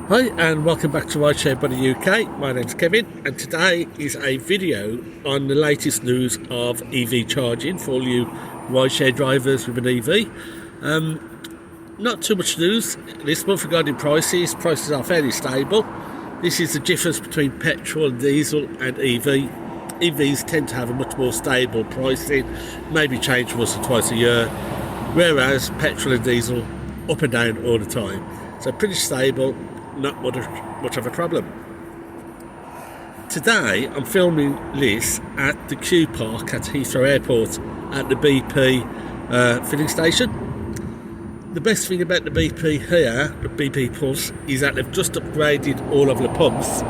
Hi and welcome back to Rideshare Buddy UK. My name's Kevin and today is a video on the latest news of EV charging for all you rideshare drivers with an EV. Not too much news this month regarding prices. Prices are fairly stable. This is the difference between petrol and diesel and EV. EVs tend to have a much more stable pricing, maybe change once or twice a year, whereas petrol and diesel up and down all the time. So pretty stable. Not much of a problem. Today I'm filming this at the Q Park at Heathrow Airport at the BP filling station. The best thing about the BP here, the BP Pulse, is that they've just upgraded all of the pumps.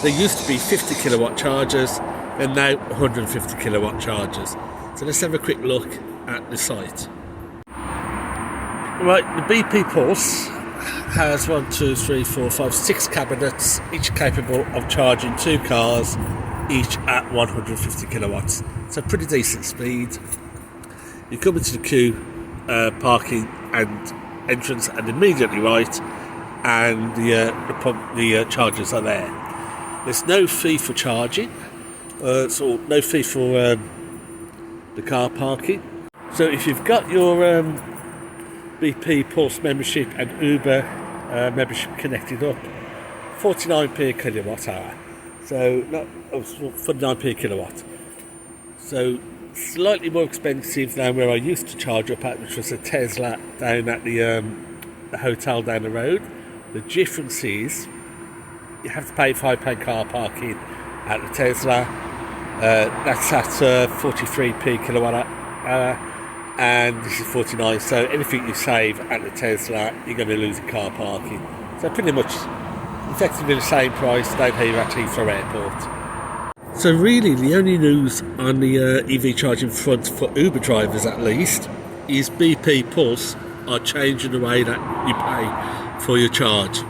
There used to be 50 kilowatt chargers and now 150 kilowatt chargers. So let's have a quick look at the site. Right, the BP Pulse has 6 cabinets, each capable of charging 2 cars, each at 150 kilowatts. So pretty decent speed. You come into the queue parking and entrance and immediately right, and the chargers are there. There's no fee for charging, so no fee for the car parking. So if you've got your BP Pulse membership and Uber membership connected up, 49p a kilowatt hour, so 49p a kilowatt, so slightly more expensive than where I used to charge up at, which was a Tesla down at the hotel down the road. The difference is you have to pay £5 car parking at the Tesla, that's at 43p kilowatt hour, and this is 49, so anything you save at the Tesla, you're going to lose in car parking. So pretty much effectively the same price down here at Heathrow Airport. So really the only news on the EV charging front for Uber drivers at least is BP Pulse are changing the way that you pay for your charge.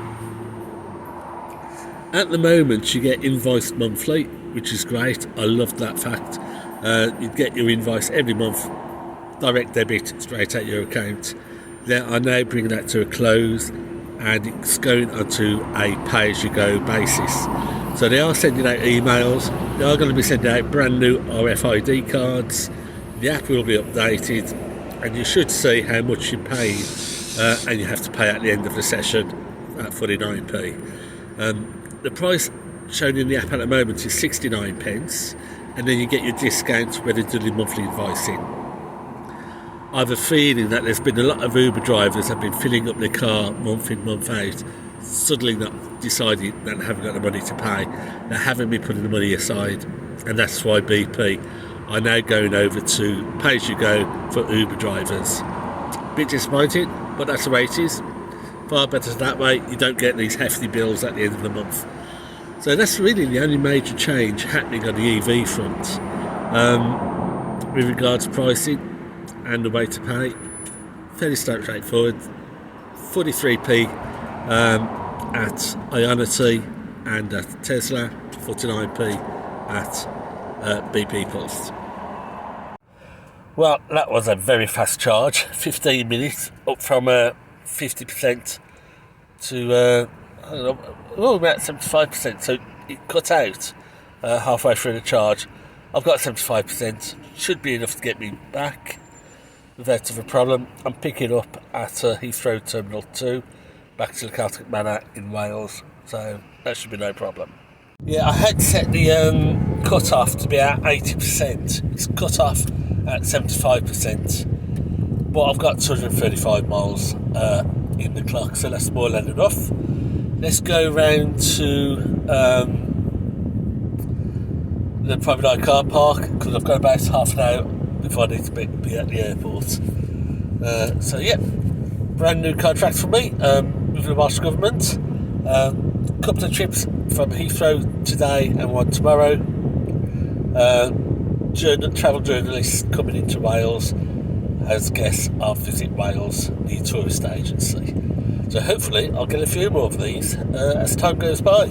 At the moment you get invoiced monthly, which is great. I love that fact. You get your invoice every month, direct debit straight at your account. They are now bringing that to a close and it's going onto a pay-as-you-go basis. So they are sending out emails, they are going to be sending out brand new RFID cards, the app will be updated and you should see how much you paid and you have to pay at the end of the session at 49p. The price shown in the app at the moment is 69 pence, and then you get your discount when they do the monthly invoicing. I have a feeling that there's been a lot of Uber drivers that have been filling up their car month in, month out, suddenly not deciding that they haven't got the money to pay. They haven't been putting the money aside, and that's why BP are now going over to pay-as-you-go for Uber drivers. A bit disappointing, but that's the way it is. Far better that way, you don't get these hefty bills at the end of the month. So that's really the only major change happening on the EV front. With regards to pricing and the way to pay, fairly straightforward. 43p at Ionity and at Tesla, 49p at BP Pulse. Well, that was a very fast charge, 15 minutes, up from 50% to about 75%, so it cut out halfway through the charge. I've got 75%, should be enough to get me back without a problem. I'm picking up at Heathrow Terminal 2 back to the Celtic Manor in Wales, so that should be no problem. Yeah, I had set the cut off to be at 80%. It's cut off at 75%, but I've got 235 miles in the clock, so that's more than enough. Let's go round to the private eye car park, because I've got about half an hour before I need to be at the airport. So yeah, brand new contract for me with the Welsh Government. Couple of trips from Heathrow today and one tomorrow. Travel journalists coming into Wales as guests of Visit Wales, the tourist agency. So hopefully I'll get a few more of these as time goes by.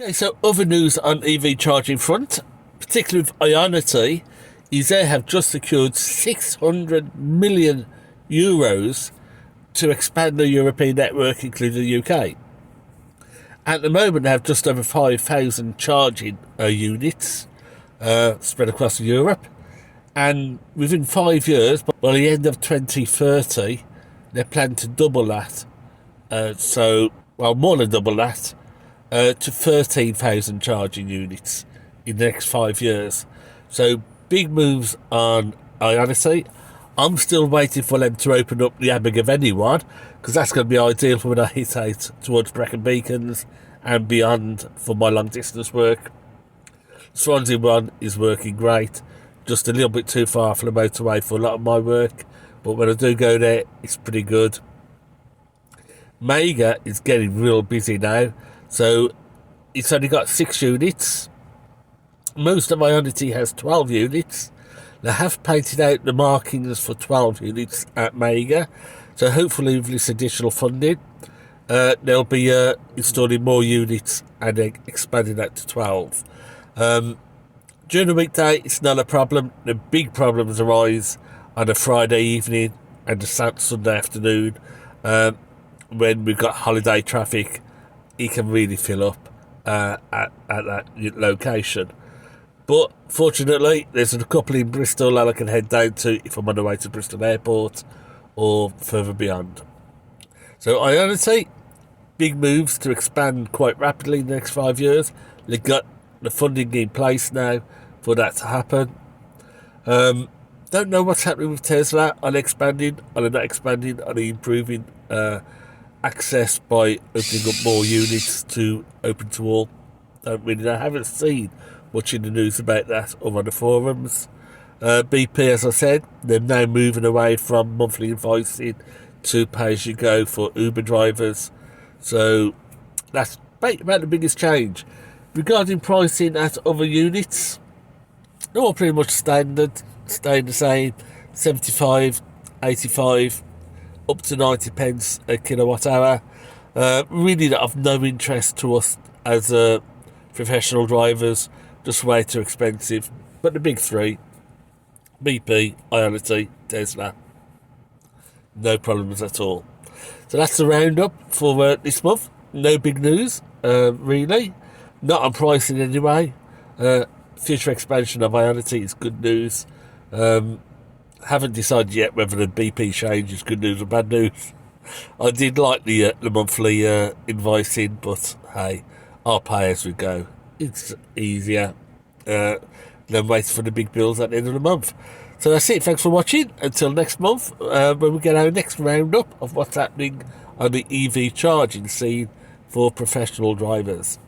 Okay, so other news on EV charging front, particularly with Ionity, is they have just secured €600 million to expand the European network, including the UK. At the moment, they have just over 5,000 charging units spread across Europe. And within 5 years, by the end of 2030, they plan to double that. More than double that, to 13,000 charging units in the next 5 years. So big moves on Ionity. I'm still waiting for them to open up the Abergavenny one, because that's going to be ideal for when I hit out towards Brecon Beacons and beyond for my long distance work. Swansea one is working great, just a little bit too far from the motorway for a lot of my work, but when I do go there, it's pretty good. Mega is getting real busy now, so it's only got 6 units. Most of Ionity has 12 units. They have painted out the markings for 12 units at Mega, so hopefully with this additional funding, they'll be installing more units and expanding that to 12. During the weekday, it's not a problem. The big problems arise on a Friday evening and a Sunday afternoon. When we've got holiday traffic, it can really fill up at that location. But fortunately, there's a couple in Bristol that I can head down to if I'm on the way to Bristol Airport or further beyond. So Ionity, big moves to expand quite rapidly in the next 5 years. They've got the funding in place now for that to happen. Don't know what's happening with Tesla. Are they expanding? Are they not expanding? Are they improving access by opening up more units to open to all? Don't really know. I haven't seen much in the news about that or on the forums. BP, as I said, they're now moving away from monthly invoicing to pay-as-you-go for Uber drivers. So that's about the biggest change. Regarding pricing at other units, they're all pretty much staying the same, 75, 85, up to 90 pence a kilowatt hour. Really not of no interest to us as professional drivers, just way too expensive. But the big three, BP, Ionity, Tesla, no problems at all. So that's the roundup for this month. No big news, really. Not on pricing anyway. Future expansion of Ionity is good news. Haven't decided yet whether the BP change is good news or bad news. I did like the monthly invoicing, but hey, I'll pay as we go. It's easier than waiting for the big bills at the end of the month. So that's it. Thanks for watching. Until next month, when we get our next roundup of what's happening on the EV charging scene for professional drivers.